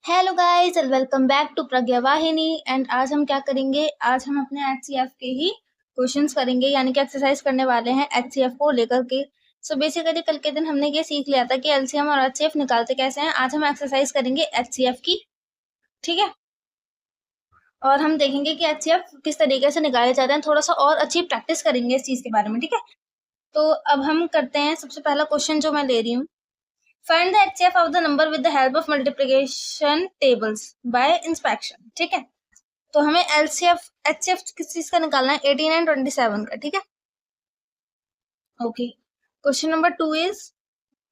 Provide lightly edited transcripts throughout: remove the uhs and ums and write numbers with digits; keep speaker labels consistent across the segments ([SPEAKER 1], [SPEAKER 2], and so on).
[SPEAKER 1] Hello guys and welcome back to Pragya Vahini. And आज हम क्या करेंगे, आज हम अपने एचसीएफ के ही क्वेश्चंस करेंगे, यानी कि एक्सरसाइज करने वाले हैं एचसीएफ को लेकर के। सो बेसिकली कल के दिन हमने ये सीख लिया था कि एलसीएम और एचसीएफ निकालते कैसे हैं। आज हम एक्सरसाइज करेंगे एचसीएफ की, ठीक है। और हम देखेंगे कि एचसीएफ किस तरीके से निकाले जाते हैं, थोड़ा सा और अच्छी प्रैक्टिस करेंगे इस चीज के बारे में, ठीक है। तो अब हम करते हैं सबसे पहला क्वेश्चन जो मैं ले रही हूँ। Find the HCF of the number with the help of multiplication tables by inspection, ठीक है। तो हमें HCF किस चीज का निकालना है, 18 एंड 27 का, ठीक है। Okay, question number 2 is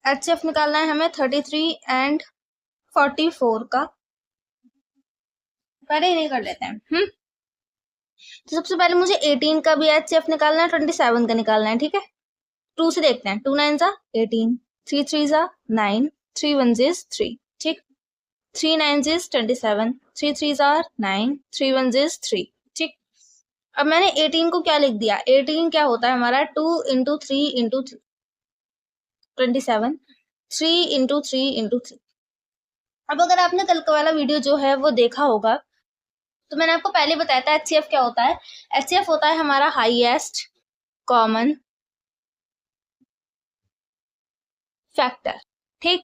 [SPEAKER 1] HCF निकालना है हमें 33 एंड 44 का। पहले नहीं कर लेते हैं। तो सबसे पहले मुझे 18 का भी HCF निकालना है, 27 का निकालना है, ठीक है। 2 से देखते हैं, 2 9 जा 18, 3 3 जा 9, 3 1 is 3, ठीक। 3 9 is 27, 3 3 are 9, 3 1 is 3, ठीक। अब मैंने 18 को क्या लिख दिया, 18 क्या होता है हमारा 2 इंटू 3 इंटू 27, 3 इंटू 3 इंटू 3। अब अगर आपने कल का वाला वीडियो जो है वो देखा होगा तो मैंने आपको पहले बताया था एचसीएफ क्या होता है। एचसीएफ होता है हमारा हाईएस्ट कॉमन फैक्टर, ठीक।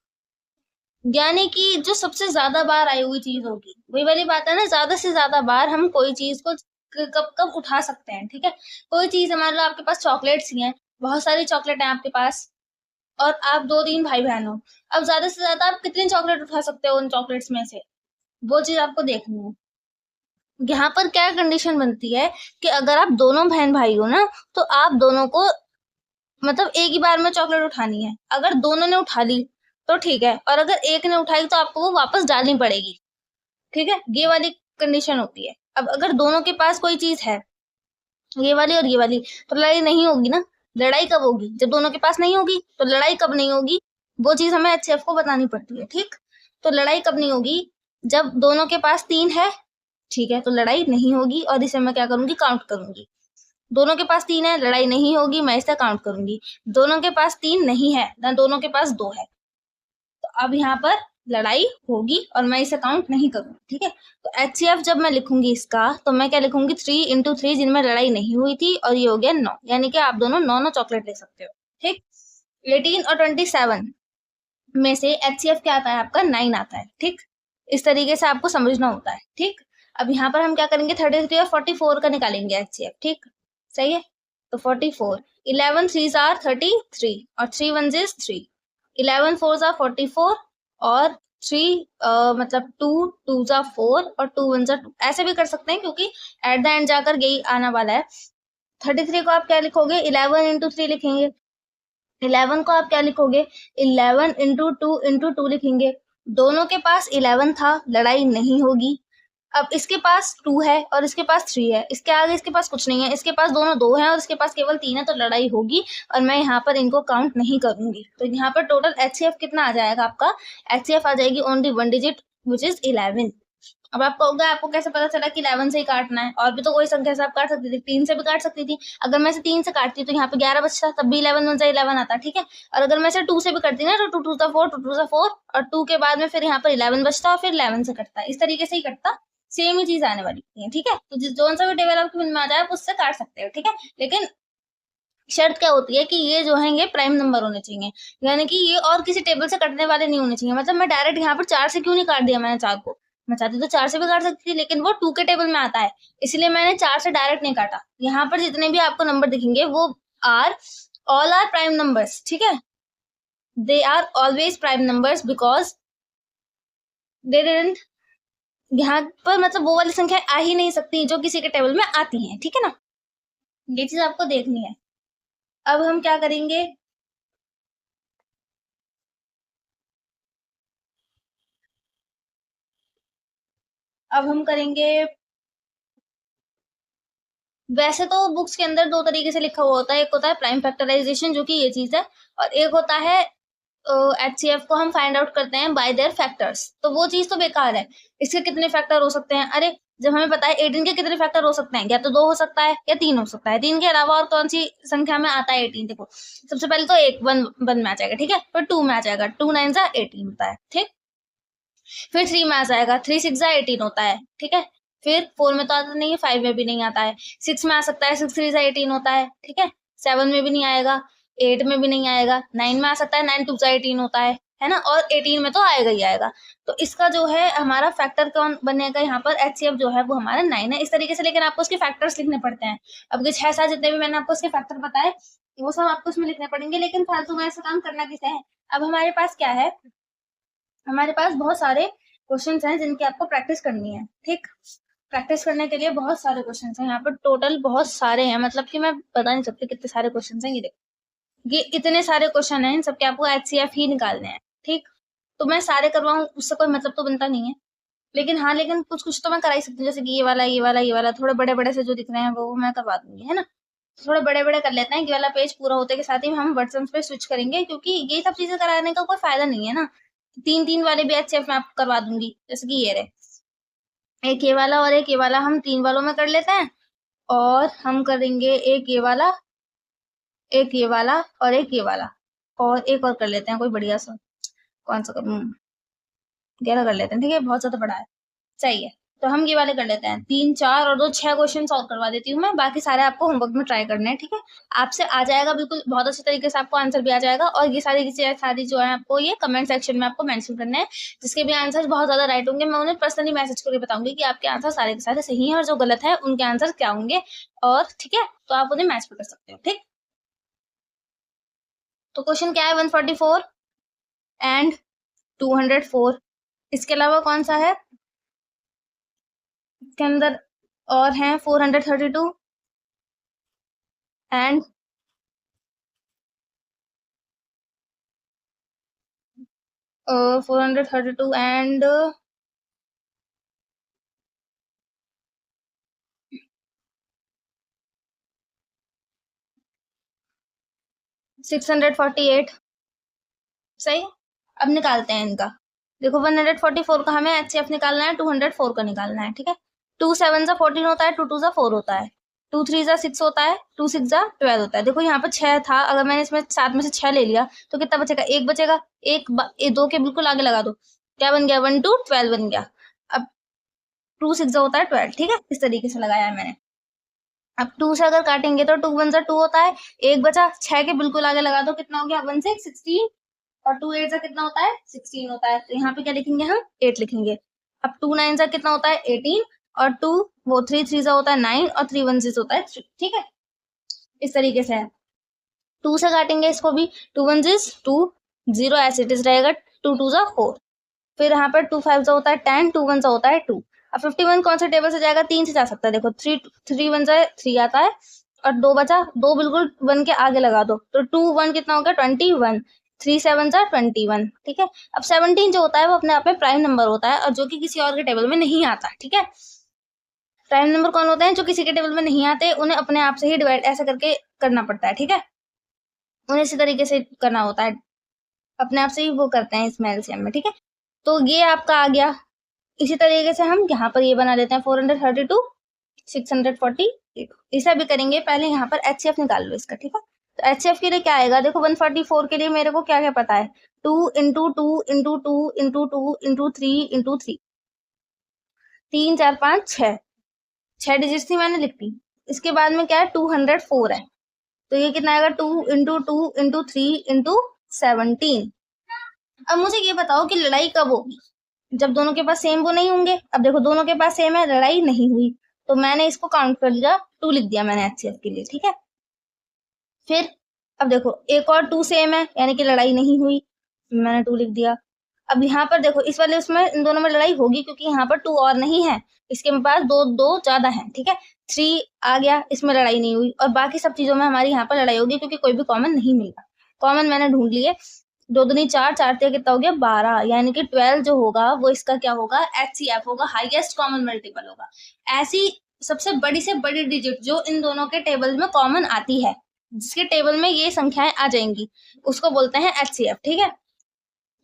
[SPEAKER 1] यानी कि जो सबसे ज्यादा बार आई हुई चीज होगी, वही वाली बात है ना, ज्यादा से ज्यादा बार हम कोई चीज को कब कब उठा सकते हैं, ठीक है। कोई चीज मान लो आपके पास चॉकलेट्स ही हैं, बहुत सारी चॉकलेट हैं आपके पास, और आप 2-3 भाई बहन हो। अब ज्यादा से ज्यादा आप कितनी चॉकलेट उठा सकते हो उन चॉकलेट्स में से, वो चीज आपको देखनी है। यहाँ पर क्या कंडीशन बनती है कि अगर आप दोनों बहन भाई हो ना, तो आप दोनों को मतलब एक ही बार में चॉकलेट उठानी है। अगर दोनों ने उठा ली तो ठीक है, और अगर एक ने उठाई तो आपको वो वापस डालनी पड़ेगी, ठीक है। ये वाली कंडीशन होती है। अब अगर दोनों के पास कोई चीज है, ये वाली और ये वाली, तो लड़ाई नहीं होगी ना। लड़ाई कब होगी, जब दोनों के पास नहीं होगी। तो लड़ाई कब नहीं होगी, वो चीज हमें एचसीएफ को बतानी पड़ती है, ठीक। तो लड़ाई कब नहीं होगी, जब दोनों के पास 3 है, ठीक है, तो लड़ाई नहीं होगी। और इसे मैं क्या करूंगी, काउंट करूंगी। दोनों के पास 3 है, लड़ाई नहीं होगी, मैं इसे काउंट करूंगी। दोनों के पास 3 नहीं है ना, दोनों के पास 2 है, तो अब यहाँ पर लड़ाई होगी और मैं इसे काउंट नहीं करूंगी, ठीक है। तो एचसीएफ जब मैं लिखूंगी इसका, तो मैं क्या लिखूंगी, 3 इंटू 3 जिनमें लड़ाई नहीं हुई थी, और ये हो गया 9, यानी कि आप दोनों 9 चॉकलेट ले सकते हो, ठीक। 18 और 27 में से एचसीएफ क्या आता है आपका, 9 आता है, ठीक। इस तरीके से आपको समझना होता है, ठीक। अब यहाँ पर हम क्या करेंगे, 33 और 44 का निकालेंगे एचसीएफ, ठीक। सही है। तो 44, 11 3s are 33 और 3 1s is 3, 11 4s are 44 और 3 मतलब 2 2s are 4 और 2 1s are 2। ऐसे भी कर सकते हैं क्योंकि एट द एंड जाकर यही आना वाला है। 33 को आप क्या लिखोगे, 11 इंटू 3 लिखेंगे। 11 को आप क्या लिखोगे, 11 इंटू 2 इंटू 2 लिखेंगे। दोनों के पास 11 था, लड़ाई नहीं होगी। अब इसके पास 2 है और इसके पास 3 है, इसके आगे इसके पास कुछ नहीं है, इसके पास दोनों 2 हैं और इसके पास केवल 3 है, तो लड़ाई होगी और मैं यहाँ पर इनको काउंट नहीं करूंगी। तो यहाँ पर टोटल एचसीएफ कितना आ जाएगा आपका, एचसीएफ आ जाएगी ओनली 1 डिजिट विच इज 11। अब आप कहोगे आपको कैसे पता चला कि 11 से ही काटना है, और भी तो कोई संख्या से आप काट सकती थी, 3 से भी काट सकती थी। अगर मैं इसे 3 से काटती तो यहाँ पे 11 बचता, तब भी 11 1 11 आता, ठीक है। और अगर मैं इसे 2 से भी करती ना, तो 2 2 4 2 2 4 और 2 के बाद में फिर यहाँ पर 11 बचता और फिर 11 से कटता, इस तरीके से ही कटता, सेम ही चीज आने वाली है, ठीक है। तो जिस जोन सा भी टेबल आपके मन में आ जाए आप उससे काट सकते हो, ठीक है। लेकिन शर्त क्या होती है कि ये जो है ये प्राइम नंबर होने चाहिए, यानी कि ये और किसी टेबल से कटने वाले नहीं होने चाहिए। मतलब मैं डायरेक्ट यहाँ पर 4 से क्यों नहीं काट दिया मैंने 4 को, मैं चाहती तो 4 से भी काट सकती थी, लेकिन वो 2 के टेबल में आता है, इसलिए मैंने 4 से डायरेक्ट नहीं काटा। यहाँ पर जितने भी आपको नंबर दिखेंगे वो are all are prime numbers, ठीक है। They are always prime numbers because they didn't, यहाँ पर मतलब वो वाली संख्या आ ही नहीं सकती जो किसी के टेबल में आती हैं, ठीक है ना। ये चीज आपको देखनी है। अब हम क्या करेंगे, अब हम करेंगे, वैसे तो बुक्स के अंदर 2 तरीके से लिखा हुआ होता है, एक होता है प्राइम फैक्टराइजेशन जो कि ये चीज है, और एक होता है एचसीएफ को हम फाइंड आउट करते हैं बाय देयर फैक्टर्स। तो वो चीज तो बेकार है। इसके कितने फैक्टर हो सकते हैं, अरे जब हमें पता है 18 के कितने फैक्टर हो सकते हैं, या तो 2 हो सकता है या 3 हो सकता है। 3 के अलावा और कौन सी संख्या में आता है 18, देखो सबसे पहले तो 1 1 1 में आ जाएगा, ठीक है, फिर 2 में आ जाएगा, 2 9 18 होता है, ठीक। फिर 3 में आ जाएगा, 3 6 जा 18 होता है, ठीक है। फिर 4 में तो आता नहीं है, 5 में भी नहीं आता है, 6 में आ सकता है, 6 3 जा 18 होता है, ठीक है। 7 में भी नहीं आएगा, 8 में भी नहीं आएगा, 9 में आ सकता है, 9 2 जा 18 होता है ना, और 18 में तो आएगा ही आएगा। तो इसका जो है हमारा फैक्टर कौन बनेगा यहाँ पर, HCF जो है वो हमारा 9 है, इस तरीके से। लेकिन आपको उसके फैक्टर्स लिखने पड़ते हैं। अब के 6 7 जितने भी मैंने आपको उसके फैक्टर बताए वो सब आपको उसमें लिखने पड़ेंगे, लेकिन फालतू में ऐसा काम करना किसे है। अब हमारे पास क्या है, हमारे पास बहुत सारे क्वेश्चंस हैं जिनकी आपको प्रैक्टिस करनी है, ठीक। प्रैक्टिस करने के लिए बहुत सारे क्वेश्चंस हैं यहाँ पर, टोटल बहुत सारे हैं, मतलब कि मैं बता नहीं सकती कितने सारे क्वेश्चंस हैं। ये देखो, ये इतने सारे क्वेश्चन हैं, इन सबके आपको HCF ही निकालने हैं, ठीक। तो मैं सारे करवाऊं उससे कोई मतलब तो बनता नहीं है, लेकिन हाँ, लेकिन कुछ कुछ तो मैं करा ही सकती हूँ, जैसे कि ये वाला ये वाला ये वाला, थोड़े बड़े बड़े से जो दिख रहे हैं वो मैं करवा दूंगी, है ना। थोड़े बड़े बड़े कर लेते हैं, ये वाला पेज पूरा होते के साथ ही हम वर्ड्स पे स्विच करेंगे, क्योंकि ये सब चीजें कराने का कोई फायदा नहीं है ना। 3 3 वाले भी HCF में आपको करवा दूंगी, जैसे कि ये रहे, एक ये वाला और एक ये वाला, हम 3 वालों में कर लेते हैं। और हम करेंगे एक ये वाला, एक ये वाला और एक ये वाला, और एक और कर लेते हैं कोई बढ़िया सा, कौन सा करूँ, 11 कर लेते हैं, ठीक है, बहुत ज्यादा बड़ा है, सही है। तो हम ये वाले कर लेते हैं, 3 4 और 2 6 क्वेश्चन सॉल्व करवा देती हूँ मैं, बाकी सारे आपको होमवर्क में ट्राई करने हैं, ठीक है। आपसे आ जाएगा बिल्कुल बहुत अच्छे तरीके से, आपको आंसर भी आ जाएगा, और ये सारी जो है आपको ये कमेंट सेक्शन में आपको मेंशन करने हैं। जिसके भी आंसर बहुत ज्यादा राइट होंगे मैं उन्हें पर्सनली मैसेज करके बताऊंगी कि आपके आंसर सारे के सारे सही है, और जो गलत है उनके आंसर क्या होंगे, और ठीक है, तो आप उन्हें मैच भी कर सकते हो, ठीक। तो क्वेश्चन क्या है, 144 एंड 204, इसके अलावा कौन सा है इसके अंदर, और हैं 432 एंड 432 एंड 648, सही। अब निकालते हैं इनका, देखो 144 का हमें HCF निकालना है, 204 का निकालना है, ठीक है। 2 7 जा 14 होता है, 2 2 जा 4 होता है, 2 3 जा 6 होता है, 2 6 जा 12 होता है। देखो यहाँ पर 6 था, अगर मैंने इसमें 7 में से 6 ले लिया तो कितना बचेगा, एक बचेगा, दो के बिल्कुल आगे लगा दो, क्या बन गया, 1 2 12 बन गया। अब 2 6 जा होता है 12, ठीक है, इस तरीके से लगाया है मैंने। अब 2 से अगर काटेंगे तो 2 1 जा 2 होता है, एक बचा, 6 के बिल्कुल आगे लगा दो, कितना हो गया, 1 6 16, और 2 8 जा कितना होता है, 16 होता है। तो यहाँ पे क्या लिखेंगे हम, 8 लिखेंगे। अब 2 9 जा कितना होता है, 18, और 2 वो 3 3 जा होता है 9, और 3 1 6 होता है 3, ठीक है, इस तरीके से है। 2 से काटेंगे इसको भी, 2 1 6 2, 0 एज इट इज रहेगा, 2 2 जा 4, फिर यहाँ पर 2 5 जा होता है 10, 2 1 जा होता है 2। अब 51 कौन से टेबल से जाएगा, 3 से जा सकता है, देखो 3 3 1 जा 3 आता है, और 2 बचा, 2 बिल्कुल 1 के आगे लगा दो, तो 2 1 कितना होगा, 21, 3 7 जा 21, ठीक है। अब 17 जो होता है वो अपने आप में प्राइम नंबर होता है, और जो कि किसी और के टेबल में नहीं आता, ठीक है। प्राइम नंबर कौन होते हैं, जो किसी के टेबल में नहीं आते, उन्हें अपने आप से ही डिवाइड ऐसे करके करना पड़ता है, ठीक है, उन्हें इसी तरीके से करना होता है, अपने आप से ही वो करते हैं इसमें एलसीएम में, ठीक है। तो ये आपका आ गया। इसी तरीके से हम यहाँ पर ये बना लेते हैं 432 648, इसे भी करेंगे। पहले यहाँ पर HCF निकाल लो इसका, ठीक है। तो HCF के लिए क्या आएगा, देखो 144 के लिए मेरे को क्या क्या पता है, 2 into 2 into 2 into 2 into 3 into 3, 3 4 5 6 digit थी मैंने लिख दी। इसके बाद में क्या है, 204 है, तो ये कितना आएगा, 2 इंटू 2 इंटू 3 इंटू 17। अब मुझे ये बताओ कि लड़ाई कब होगी, जब दोनों के पास सेम वो नहीं होंगे। अब देखो दोनों के पास सेम है, लड़ाई नहीं हुई, तो मैंने इसको काउंट कर लिया, 2 लिख दिया मैंने HCF के लिए, ठीक है। फिर अब देखो एक और 2 सेम है, यानी कि लड़ाई नहीं हुई, मैंने 2 लिख दिया। अब यहाँ पर देखो इस वाले उसमें इन दोनों में लड़ाई होगी, क्योंकि यहाँ पर 2 और नहीं है, इसके पास 2 ज्यादा है, ठीक है। 3 आ गया, इसमें लड़ाई नहीं हुई, और बाकी सब चीजों में हमारी यहाँ पर लड़ाई होगी, क्योंकि कोई भी कॉमन नहीं मिला। कॉमन मैंने ढूंढ लिए, 2 दूनी 4, 4 तिया कितना हो गया, 12, यानी कि 12 जो होगा वो इसका क्या होगा, HCF होगा, हाईएस्ट कॉमन मल्टीपल होगा। ऐसी सबसे बड़ी से बड़ी डिजिट जो इन दोनों के टेबल में कॉमन आती है, जिसके टेबल में ये संख्याएं आ जाएंगी, उसको बोलते हैं HCF, ठीक है।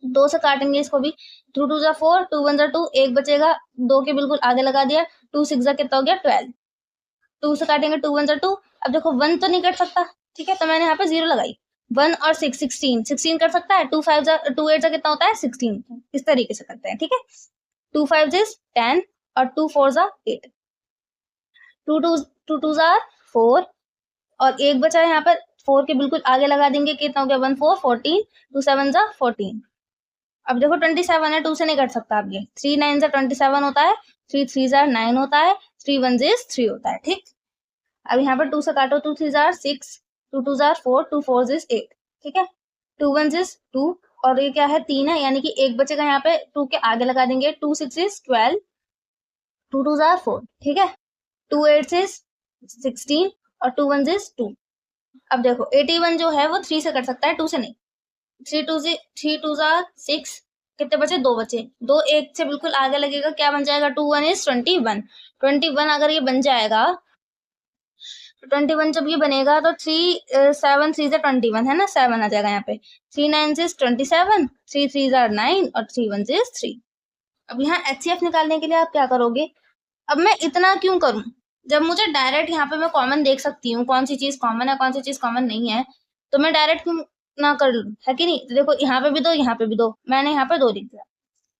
[SPEAKER 1] 2 से काटेंगे इसको भी, 2 2 जा 4, 2 1 जा 2, एक बचेगा, 2 के बिल्कुल आगे लगा दिया, 2 6 जा कितना हो गया, 12, 2 से काटेंगे, 2 1 जा 2। अब देखो 1 तो नहीं कट सकता, ठीक है, तो मैंने यहाँ पे 0 लगाई। 1 और 6 16 कर सकता है, 2 5 जा 2 8 जा कितना होता है, 16, इस तरीके से करते हैं, ठीक है। 2 5 इज 10 और 2 4 जा 8, 2 2 जा 4 और एक बचा यहाँ पर 4 के बिल्कुल आगे लगा देंगे, कितना हो गया 1 4 14, 2 7 जा 14। अब देखो 27 है, 2 से नहीं कर सकता आप ये, 3 9 जा 27 होता है, 3 3 जा 9 होता है, 3 1 इज 3 होता है, ठीक। अब यहाँ पर 2 से काटो, 2 3 जा 6, 2 2 जा 4, 2 4 इज 8, ठीक है। 2 1 इज 2 और ये क्या है 3 है, यानी कि एक बचेगा यहाँ पे, 2 के आगे लगा देंगे, 2 6 इज 12, 2 2 जा 4, ठीक है। 2 8 इज 16 और 2 1 इज 2। अब देखो 81 जो है वो 3 से कर सकता है, 2 से नहीं। 3 2 जा 6, कितने बचे, 2 बचे, 2 1 से बिल्कुल आगे लगेगा, क्या बन जाएगा, 2 1 इज 21, 21 अगर ये बन जाएगा, 21 जब ये बनेगा तो 3 7 3 जा 21 है ना, 7 आ जाएगा यहाँ पे, 3 9 इज 27, 3 3 जा 9 और 3 1 इज 3। अब यहाँ HCF निकालने के लिए आप क्या करोगे, अब मैं इतना क्यों करूं, जब मुझे डायरेक्ट यहाँ पे मैं कॉमन देख सकती हूँ, कौन सी चीज कॉमन है कौन सी चीज कॉमन नहीं है, तो मैं डायरेक्ट क्यों ना कर लूं, है कि नहीं। तो देखो यहाँ पे भी दो, यहाँ पे भी दो, मैंने यहाँ पे 2 लिख दिया,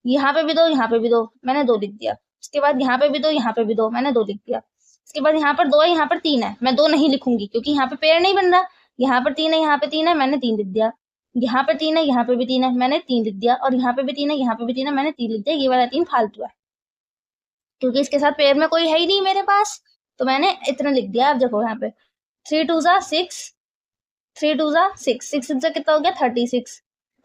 [SPEAKER 1] यहाँ पे भी दो, यहाँ पे भी दो, मैंने 2 लिख दिया, उसके बाद यहाँ पे भी दो, यहाँ पे भी दो, मैंने 2 लिख दिया, उसके बाद यहाँ पर 2 है, यहाँ पर 3 है, मैं 2 नहीं लिखूंगी क्योंकि यहाँ पे पेड़ नहीं बन रहा, यहाँ पर 3 है, यहाँ पे 3 है, मैंने 3 लिख दिया, यहाँ पर 3 है, यहाँ पे भी 3 है, मैंने 3 लिख दिया, और यहाँ पे भी 3 है, यहाँ पे भी 3 है, मैंने 3 लिख दिया, ये वाला 3 फालतू है क्योंकि इसके साथ पेड़ में कोई है ही नहीं मेरे पास, तो मैंने इतना लिख दिया। अब देखो यहाँ पे 3 2 जा 6, 3 2 जा 6, 6 6 जा कितना हो गया 36,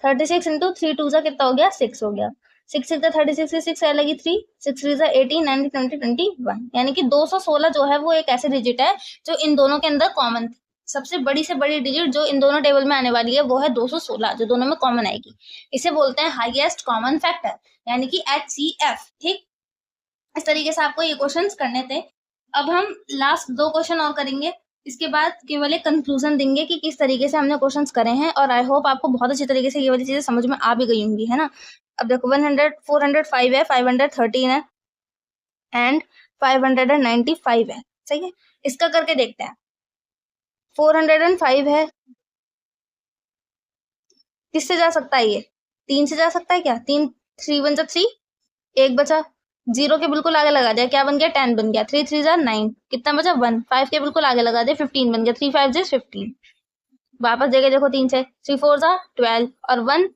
[SPEAKER 1] 36 इंटू 3 2 जा कितना हो गया 6 हो गया, 6 6 जा 36 से 6 लगी 3, 6 3 जा 18 19 20 21, यानी कि 216 जो है वो एक ऐसे डिजिट है जो इन दोनों के अंदर कॉमन थी। सबसे बड़ी से बड़ी डिजिट जो इन दोनों टेबल में आने वाली है वो है 216, जो दोनों में कॉमन आएगी। इसे बोलते हैं हाईएस्ट कॉमन फैक्टर, यानी कि HCF, ठीक। इस तरीके से आपको ये क्वेश्चंस करने थे। अब हम लास्ट 2 क्वेश्चन और करेंगे, इसके बाद केवल एक कंक्लूजन देंगे कि किस तरीके से हमने क्वेश्चंस करे हैं, और आई होप आपको बहुत अच्छी तरीके से ये वाली चीजें समझ में आ भी गई होंगी, है ना। अब देखो 100 405 है, 513 है एंड 595 है, सही है। इसका करके देखते हैं। 405 है, किससे जा सकता है, ये 3 से जा सकता है क्या, 3 3 1 जा 3, एक बचा, 0 के बिल्कुल आगे लगा दिया, क्या बन गया 10 बन गया, 3 3 जा 9, कितना बचा 1, 5 के बिल्कुल आगे लगा दिया 15 बन गया, 3 5 इज 15, वापस देखे देखो 3 से, 3 4 जा 12 और 1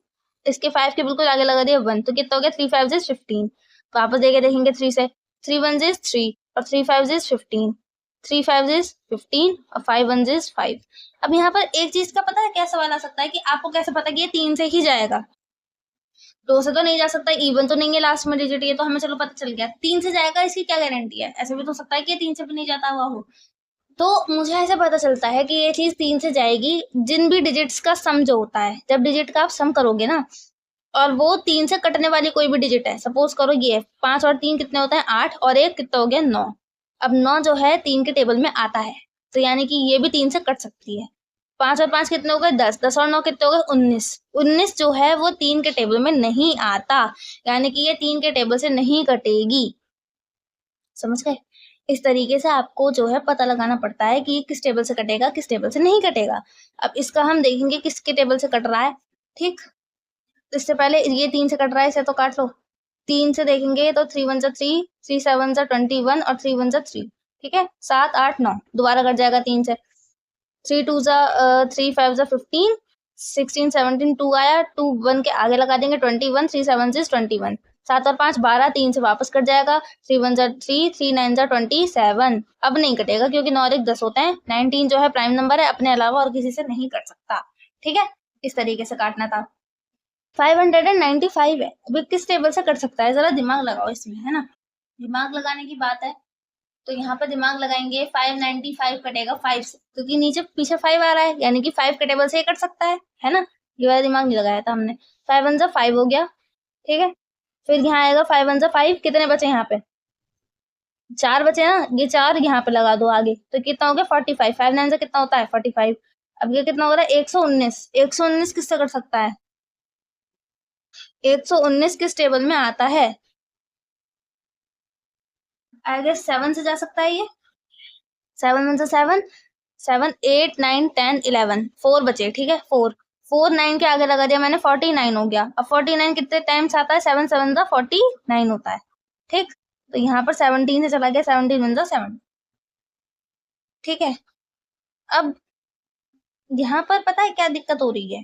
[SPEAKER 1] इसके 5 के बिल्कुल आगे लगा दिया 1, तो कितना हो गया 3 5 इज 15, वापस देखे देखेंगे 3 से, 3 1 इज 3 और 3 5 इज 15, 3 5 इज 15 और 5 1 इज 5। अब यहाँ पर एक चीज का पता है क्या सवाल आ सकता है कि आपको कैसे पता कि ये 3 से ही जाएगा, 2 से तो नहीं जा सकता, इवन तो नहीं है लास्ट में डिजिट, ये तो हमें चलो पता चल गया, 3 से जाएगा इसकी क्या गारंटी है, ऐसे भी तो हो सकता है कि 3 से भी नहीं जाता हुआ हो। तो मुझे ऐसे पता चलता है कि ये चीज 3 से जाएगी जिन भी डिजिट्स का सम जो होता है, जब डिजिट का आप सम करोगे ना, और वो 3 से कटने वाली कोई भी डिजिट है, सपोज करो ये 5 और 3 कितने होते हैं 8 और 1 कितना हो गया 9, अब 9 जो है 3 के टेबल में आता है, तो यानी कि ये भी 3 से कट सकती है। 5 और 5 कितने हो गए 10, 10 और 9 कितने हो गए 19, 19 जो है वो 3 के टेबल में नहीं आता, यानी कि ये 3 के टेबल से नहीं कटेगी, समझ गए। इस तरीके से आपको जो है पता लगाना पड़ता है कि ये किस टेबल से कटेगा किस टेबल से नहीं कटेगा। अब इसका हम देखेंगे किसके टेबल से कट रहा है, ठीक। इससे पहले ये 3 से कट रहा है, इसे तो काट लो, 3 से देखेंगे तो 3 1 जा 3, 3 7 जा 21 और 3 1 जा 3, ठीक है। 7 8 9 दोबारा कट जाएगा 3 से, 3 2 जा 3 5 जा 15, 16 17 2 आया, 2 1 के आगे लगा देंगे 21, 3 7 इज 21, 7 और 5 12, 3 से वापस कट जाएगा, 3 1 जा 3, 3 9 जा 27, अब नहीं कटेगा क्योंकि 9 और 1 10 होते हैं, 19 जो है प्राइम नंबर है, अपने अलावा और किसी से नहीं कट सकता, ठीक है। इस तरीके से काटना था। 595 है, अभी किस टेबल से कट सकता है, जरा दिमाग लगाओ इसमें, है ना। दिमाग लगाने की बात है तो यहाँ पर दिमाग लगाएंगे, 595 कटेगा 5 से, क्योंकि नीचे पीछे 5 आ रहा है, यानी कि 5 के टेबल से कट सकता है ना। ये वाला दिमाग नहीं लगाया था हमने। 5 1 जा 5 हो गया, ठीक है। फिर यहाँ आएगा 5 1 जा 5, कितने बचे यहाँ पे 4 बचे ना, ये 4 यहाँ पे लगा दो आगे, तो कितना हो गया 45, 5 9 से कितना होता है 45, अब ये कितना हो रहा है 119, 119 किससे कट सकता है, 119 किस टेबल में आता है, आई गेस 7 से जा सकता है ये, 7 1 से 7, 7 8 9 10 11, 4 बचे, ठीक है 4 9 के आगे लगा दिया मैंने, 49 हो गया। अब 49 कितने टाइम्स आता है? 7 7 जा 49 होता है, ठीक। तो यहाँ पर 17 से चला गया, 17 1 जा 7, ठीक है। अब यहाँ पर पता है क्या दिक्कत हो रही है?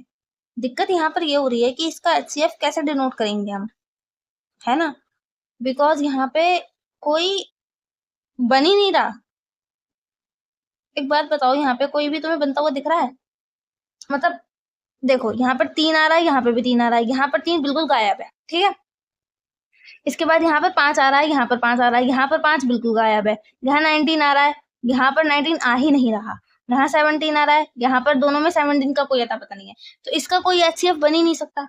[SPEAKER 1] दिक्कत यहाँ पर ये हो रही है कि इसका HCF कैसे डिनोट करेंगे हम, है ना, बिकॉज यहाँ पे कोई बन ही नहीं रहा। एक बात बताओ, यहाँ पे कोई भी तुम्हें बनता हुआ दिख रहा है? मतलब देखो, यहाँ पर 3 आ रहा है, यहाँ पे भी 3 आ रहा है, यहाँ पर 3 बिल्कुल गायब है, ठीक है। इसके बाद यहाँ पर 5 आ रहा है, यहाँ पर 5 आ रहा है, यहाँ पर 5 बिल्कुल गायब है, यहाँ 19 आ रहा है, यहाँ पर 19 आ ही नहीं रहा, यहाँ 17 आ रहा है, यहाँ पर दोनों में 17 का कोई अता पता नहीं है। तो इसका कोई HCF बन ही नहीं सकता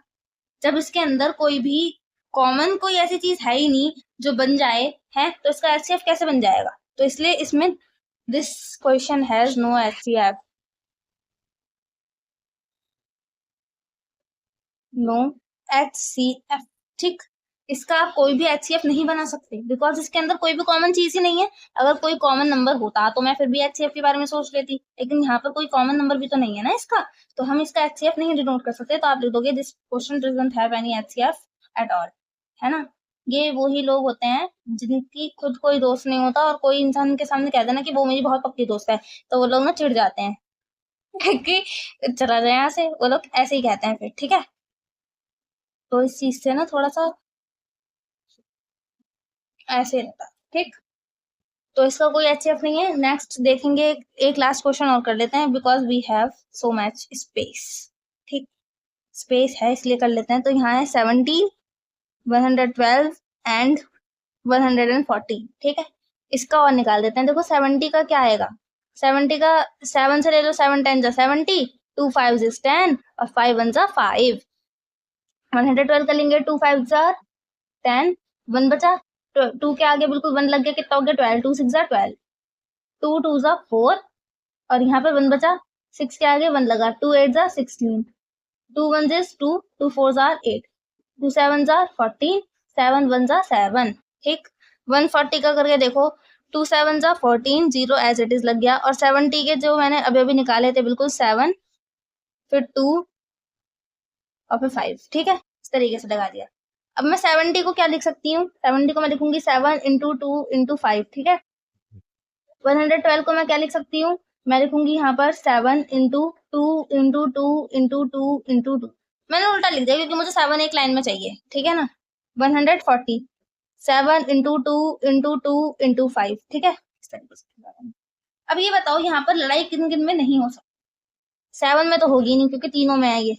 [SPEAKER 1] जब इसके अंदर कोई भी कॉमन कोई ऐसी चीज है ही नहीं जो बन जाए, है तो इसका HCF कैसे बन जाएगा? तो इसलिए इसमें this question has no HCF, no HCF, ठीक। इसका आप कोई भी HCF नहीं बना सकते बिकॉज इसके अंदर कोई भी कॉमन चीज ही नहीं है। अगर कोई कॉमन नंबर होता तो मैं फिर भी HCF के बारे में सोच लेती, लेकिन यहाँ पर कोई कॉमन नंबर भी तो नहीं है ना इसका, तो हम इसका HCF नहीं डिनोट कर सकते। तो आप लिख दोगे this question doesn't have any HCF at all, है ना। ये वही लोग होते हैं जिनकी खुद कोई दोस्त नहीं होता और कोई इंसान के सामने कह देना कि वो मेरी बहुत पक्की दोस्त है, तो वो लोग ना चिढ़ जाते हैं कि चला जाए यहाँ से, वो लोग ऐसे ही कहते हैं फिर, ठीक है। तो इस चीज से ना थोड़ा सा ऐसे रहता, ठीक। तो इसका कोई HCF नहीं है। नेक्स्ट देखेंगे, एक लास्ट क्वेश्चन और कर लेते हैं because we have so much space, ठीक। स्पेस है इसलिए कर लेते हैं। तो यहाँ है 70, 112 एंड 140, ठीक है। इसका और निकाल देते हैं। देखो 70 का क्या आएगा? 70 का 7 से ले लो, 7 10 जा 70, 2 5 is 10 और 5 1 जा 5। 112 का लेंगे, 2 5 जा 10, 1 बचा, 2 के आगे बिल्कुल 1 लग गया, कितना हो गया 12, 2 6 जा 12, 2 2 जा 4 और यहाँ पे 1 बचा, 6 के आगे 1 लगा, 2 8 जा 16, 2 1 is 2, 2 4 जा 8, 2 7 जा 14, 7 1 जा 7, ठीक। 140 का करके देखो, 2 7 जा 14, 0 एज इट इज लग गया, और 70 के जो मैंने अभी अभी निकाले थे बिल्कुल 7, फिर 2 और फिर 5, ठीक है। इस तरीके से लगा दिया। अब मैं 70 को क्या लिख सकती हूँ? 70 को मैं लिखूंगी 7 इंटू 2 इंटू 5, ठीक है। 112 को मैं क्या लिख सकती हूँ? मैं लिखूंगी यहाँ पर 7 इंटू 2 इंटू 2 इंटू 2 इंटू 2। मैंने उल्टा लिख दिया क्योंकि मुझे 7 एक लाइन में चाहिए, ठीक है ना। 140, 7 इंटू 2 इंटू 2 इंटू 5, ठीक है। इस तरीके से। अब ये बताओ यहाँ पर लड़ाई किन किन में नहीं हो सकती? 7 में तो होगी नहीं क्योंकि तीनों में है ये।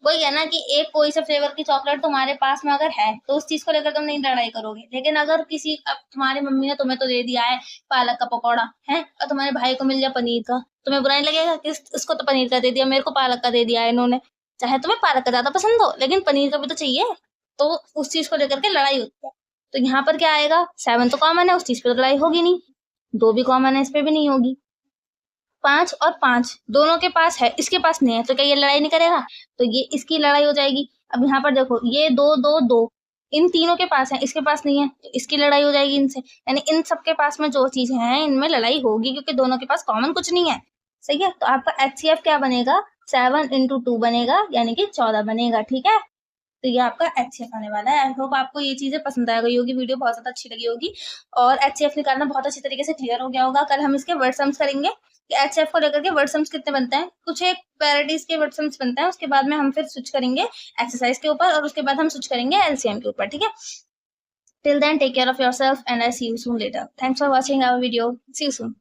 [SPEAKER 1] वही है ना कि एक कोई से फ्लेवर की चॉकलेट तुम्हारे पास में अगर है तो उस चीज को लेकर तुम नहीं लड़ाई करोगे, लेकिन अगर किसी अब तुम्हारी मम्मी ने तुम्हें तो दे दिया है पालक का पकौड़ा है और तुम्हारे भाई को मिल जाए पनीर का, तुम्हें बुरा नहीं लगेगा कि उसको तो पनीर का दे दिया, मेरे को पालक का दे दिया है इन्होंने। चाहे तुम्हें पालक का ज्यादा पसंद हो लेकिन पनीर का भी तो चाहिए, तो उस चीज को लेकर के लड़ाई होती है। तो यहाँ पर क्या आएगा? 7 तो कॉमन है, उस चीज पे तो लड़ाई होगी नहीं। 2 भी कॉमन है, इस पे भी नहीं होगी। 5 और 5 दोनों के पास है, इसके पास नहीं है, तो क्या ये लड़ाई नहीं करेगा? तो ये इसकी लड़ाई हो जाएगी। अब यहाँ पर देखो ये 2 2 2 इन तीनों के पास है, इसके पास नहीं है, तो इसकी लड़ाई हो जाएगी इनसे। यानी इन सबके पास में जो चीजें हैं इनमें लड़ाई होगी क्योंकि दोनों के पास कॉमन कुछ नहीं है, सही है। तो आपका HCF क्या बनेगा? 7 इंटू 2 बनेगा, यानी कि 14 बनेगा, ठीक है। तो ये आपका HCF आने वाला है। आई होप आपको ये चीजें पसंद आ गई होगी, वीडियो बहुत ज्यादा अच्छी लगी होगी और HCF निकालना बहुत अच्छी तरीके से क्लियर हो गया होगा। कल हम इसके वर्ड सम्स करेंगे कि HCF को लेकर के वर्ड सम्स कितने बनते हैं। कुछ एक पैराडीज के वर्ड सम्स बनते हैं, उसके बाद में हम फिर स्विच करेंगे एक्सरसाइज के ऊपर और उसके बाद हम स्विच करेंगे LCM के ऊपर, ठीक है। Till then take care of yourself and I see you soon later. Thanks for watching our video. See you soon.